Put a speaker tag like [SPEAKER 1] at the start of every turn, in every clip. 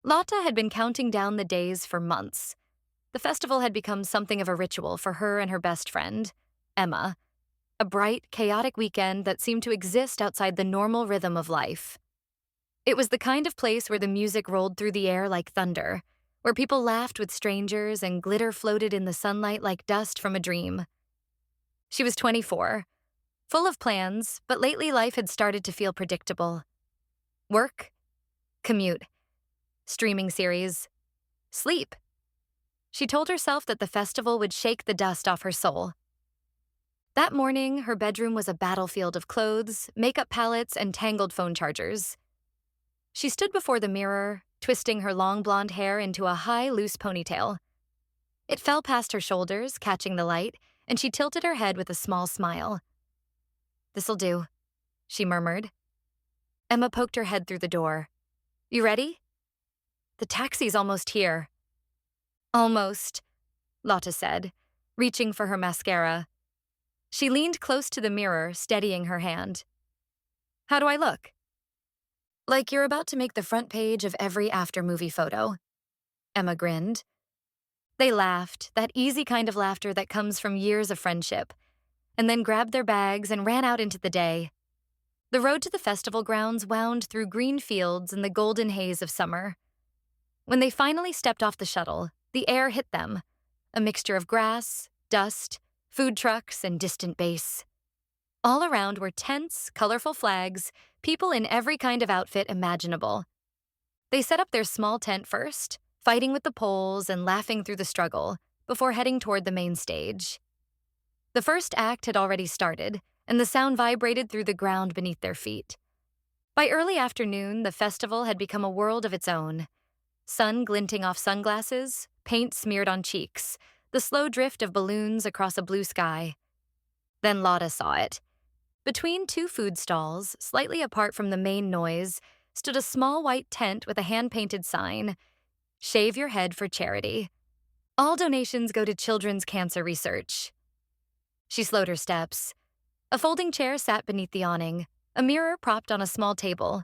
[SPEAKER 1] Lotta had been counting down the days for months. The festival had become something of a ritual for her and her best friend, Emma, a bright, chaotic weekend that seemed to exist outside the normal rhythm of life. It was the kind of place where the music rolled through the air like thunder, where people laughed with strangers and glitter floated in the sunlight like dust from a dream. She was 24, full of plans, but lately life had started to feel predictable. Work, commute, streaming series, sleep. She told herself that the festival would shake the dust off her soul. That morning, her bedroom was a battlefield of clothes, makeup palettes, and tangled phone chargers. She stood before the mirror, twisting her long blonde hair into a high, loose ponytail. It fell past her shoulders, catching the light, and she tilted her head with a small smile. "This'll do," she murmured. Emma poked her head through the door. "You ready?" "The taxi's almost here." "Almost," Lotta said, reaching for her mascara. She leaned close to the mirror, steadying her hand. "How do I look?" "Like you're about to make the front page of every after-movie photo." Emma grinned. They laughed, that easy kind of laughter that comes from years of friendship, and then grabbed their bags and ran out into the day. The road to the festival grounds wound through green fields in the golden haze of summer. When they finally stepped off the shuttle, the air hit them, a mixture of grass, dust, food trucks, and distant bass. All around were tents, colorful flags, people in every kind of outfit imaginable. They set up their small tent first, fighting with the poles and laughing through the struggle, before heading toward the main stage. The first act had already started, and the sound vibrated through the ground beneath their feet. By early afternoon, the festival had become a world of its own. Sun glinting off sunglasses, paint smeared on cheeks, the slow drift of balloons across a blue sky. Then Lotta saw it. Between two food stalls, slightly apart from the main noise, stood a small white tent with a hand-painted sign, "Shave your head for charity. All donations go to children's cancer research." She slowed her steps. A folding chair sat beneath the awning, a mirror propped on a small table.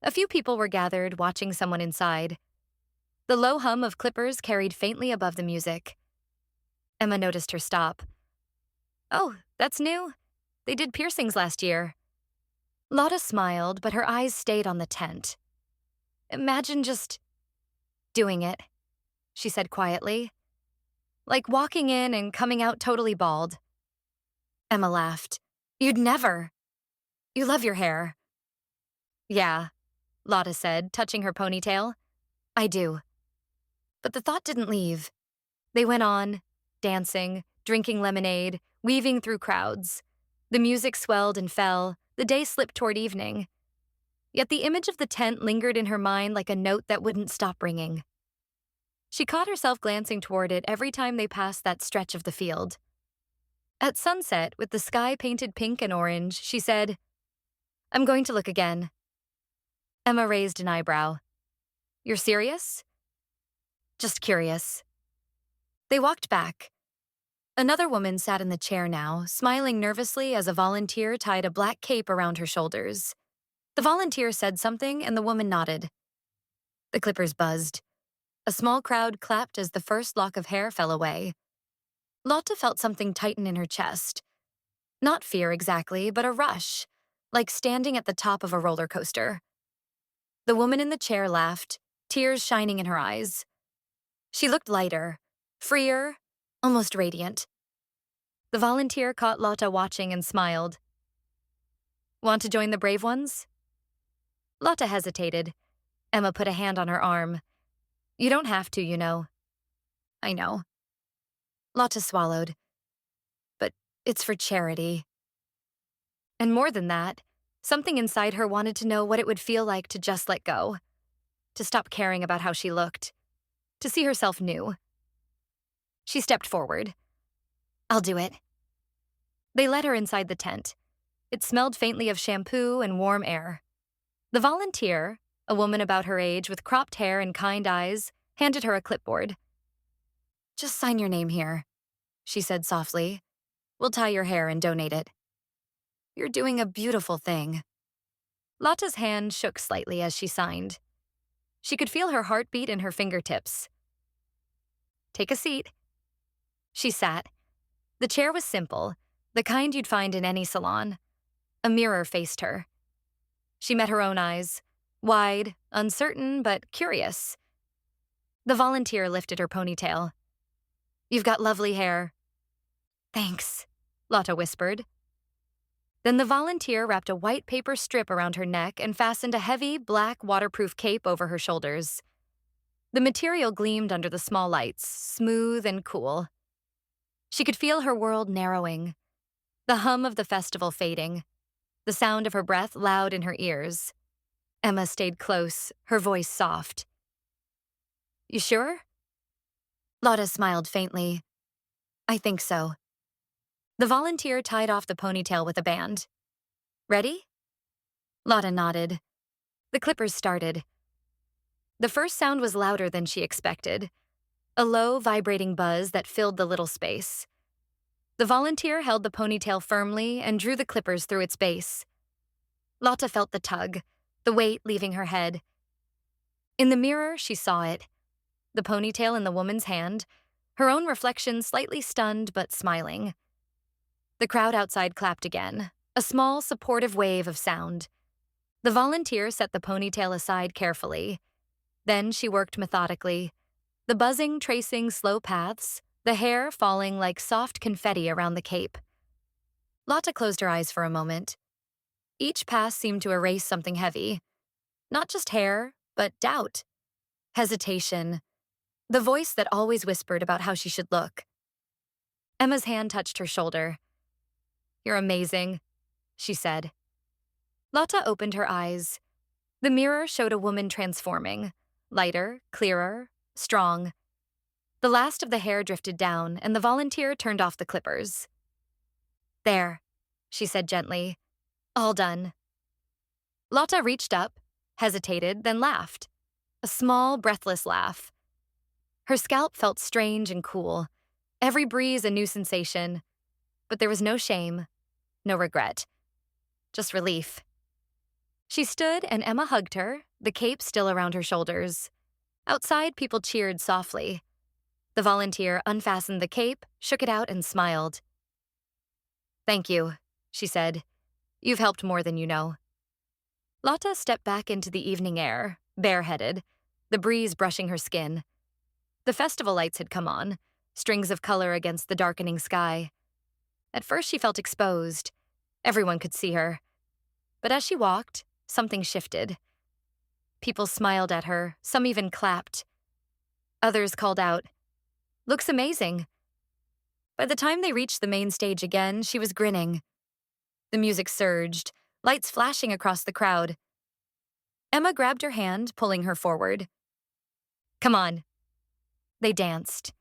[SPEAKER 1] A few people were gathered, watching someone inside. The low hum of clippers carried faintly above the music. Emma noticed her stop. "Oh, that's new. They did piercings last year." Lotta smiled, but her eyes stayed on the tent. "Imagine just doing it," she said quietly. "Like walking in and coming out totally bald." Emma laughed. "You'd never. You love your hair." "Yeah," Lotta said, touching her ponytail. "I do." But the thought didn't leave. They went on, dancing, drinking lemonade, weaving through crowds. The music swelled and fell, the day slipped toward evening. Yet the image of the tent lingered in her mind like a note that wouldn't stop ringing. She caught herself glancing toward it every time they passed that stretch of the field. At sunset, with the sky painted pink and orange, she said, "I'm going to look again." Emma raised an eyebrow. "You're serious?" "Just curious." They walked back. Another woman sat in the chair now, smiling nervously as a volunteer tied a black cape around her shoulders. The volunteer said something, and the woman nodded. The clippers buzzed. A small crowd clapped as the first lock of hair fell away. Lotta felt something tighten in her chest. Not fear exactly, but a rush, like standing at the top of a roller coaster. The woman in the chair laughed, tears shining in her eyes. She looked lighter, freer, almost radiant. The volunteer caught Lotta watching and smiled. "Want to join the brave ones?" Lotta hesitated. Emma put a hand on her arm. "You don't have to, you know." "I know." Lotta swallowed. "But it's for charity." And more than that, something inside her wanted to know what it would feel like to just let go, to stop caring about how she looked, to see herself new. She stepped forward. "I'll do it." They led her inside the tent. It smelled faintly of shampoo and warm air. The volunteer, a woman about her age with cropped hair and kind eyes, handed her a clipboard. "Just sign your name here," she said softly. "We'll tie your hair and donate it." "You're doing a beautiful thing." Lotta's hand shook slightly as she signed. She could feel her heartbeat in her fingertips. Take a seat. She sat. The chair was simple, the kind you'd find in any salon. A mirror faced her. She met her own eyes, wide, uncertain, but curious. The volunteer lifted her ponytail. You've got lovely hair. Thanks, Lotta whispered. Then the volunteer wrapped a white paper strip around her neck and fastened a heavy, black, waterproof cape over her shoulders. The material gleamed under the small lights, smooth and cool. She could feel her world narrowing, the hum of the festival fading, the sound of her breath loud in her ears. Emma stayed close, her voice soft. You sure? Lotta smiled faintly. I think so. The volunteer tied off the ponytail with a band. Ready? Lotta nodded. The clippers started. The first sound was louder than she expected, a low, vibrating buzz that filled the little space. The volunteer held the ponytail firmly and drew the clippers through its base. Lotta felt the tug, the weight leaving her head. In the mirror, she saw it. The ponytail in the woman's hand, her own reflection slightly stunned but smiling. The crowd outside clapped again, a small, supportive wave of sound. The volunteer set the ponytail aside carefully. Then she worked methodically, the buzzing tracing slow paths, the hair falling like soft confetti around the cape. Lotta closed her eyes for a moment. Each pass seemed to erase something heavy. Not just hair, but doubt, hesitation, the voice that always whispered about how she should look. Emma's hand touched her shoulder. You're amazing, she said. Lotta opened her eyes. The mirror showed a woman transforming, lighter, clearer, strong. The last of the hair drifted down, and the volunteer turned off the clippers. There, she said gently. All done. Lotta reached up, hesitated, then laughed. A small, breathless laugh. Her scalp felt strange and cool, every breeze a new sensation. But there was no shame, no regret, just relief. She stood and Emma hugged her, the cape still around her shoulders. Outside, people cheered softly. The volunteer unfastened the cape, shook it out, and smiled. Thank you, she said. You've helped more than you know. Lotta stepped back into the evening air, bareheaded, the breeze brushing her skin. The festival lights had come on, strings of color against the darkening sky. At first she felt exposed. Everyone could see her. But as she walked, something shifted. People smiled at her, some even clapped. Others called out, Looks amazing. By the time they reached the main stage again, she was grinning. The music surged, lights flashing across the crowd. Emma grabbed her hand, pulling her forward. Come on. They danced.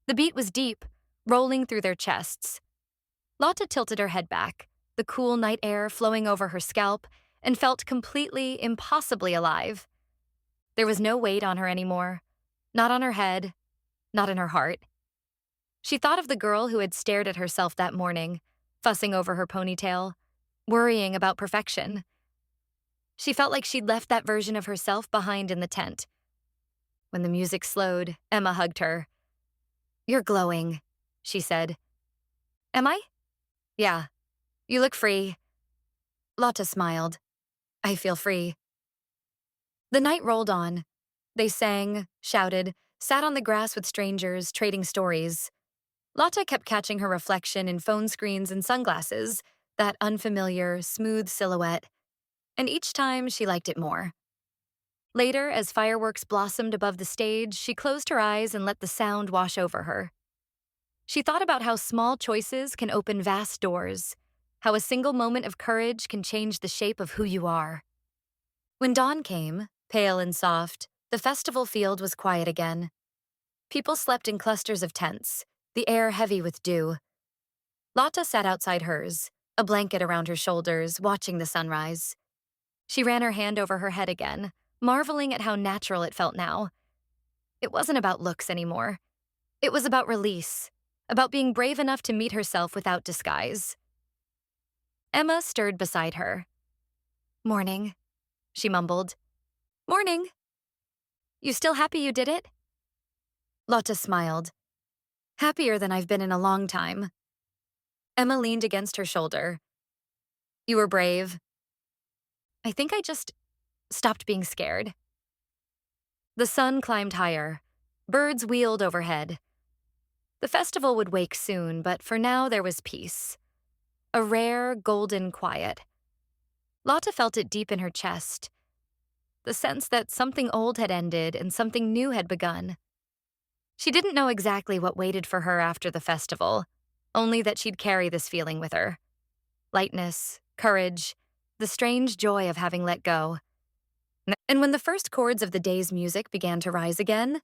[SPEAKER 1] The beat was deep, rolling through their chests. Lotta tilted her head back, the cool night air flowing over her scalp, and felt completely, impossibly alive. There was no weight on her anymore, not on her head, not in her heart. She thought of the girl who had stared at herself that morning, fussing over her ponytail, worrying about perfection. She felt like she'd left that version of herself behind in the tent. When the music slowed, Emma hugged her. You're glowing, she said. Am I? Yeah. You look free. Lotta smiled. I feel free. The night rolled on. They sang, shouted, sat on the grass with strangers, trading stories. Lotta kept catching her reflection in phone screens and sunglasses, that unfamiliar, smooth silhouette. And each time she liked it more. Later, as fireworks blossomed above the stage, she closed her eyes and let the sound wash over her. She thought about how small choices can open vast doors, how a single moment of courage can change the shape of who you are. When dawn came, pale and soft, the festival field was quiet again. People slept in clusters of tents, the air heavy with dew. Lotta sat outside hers, a blanket around her shoulders, watching the sunrise. She ran her hand over her head again, marveling at how natural it felt now. It wasn't about looks anymore. It was about release, about being brave enough to meet herself without disguise. Emma stirred beside her. Morning, she mumbled. Morning. You still happy you did it? Lotta smiled. Happier than I've been in a long time. Emma leaned against her shoulder. You were brave. I think I just stopped being scared. The sun climbed higher. Birds wheeled overhead. The festival would wake soon, but for now there was peace. A rare, golden quiet. Lotta felt it deep in her chest. The sense that something old had ended and something new had begun. She didn't know exactly what waited for her after the festival, only that she'd carry this feeling with her. Lightness, courage, the strange joy of having let go. And when the first chords of the day's music began to rise again,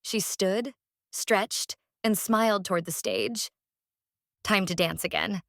[SPEAKER 1] she stood, stretched, and smiled toward the stage. Time to dance again.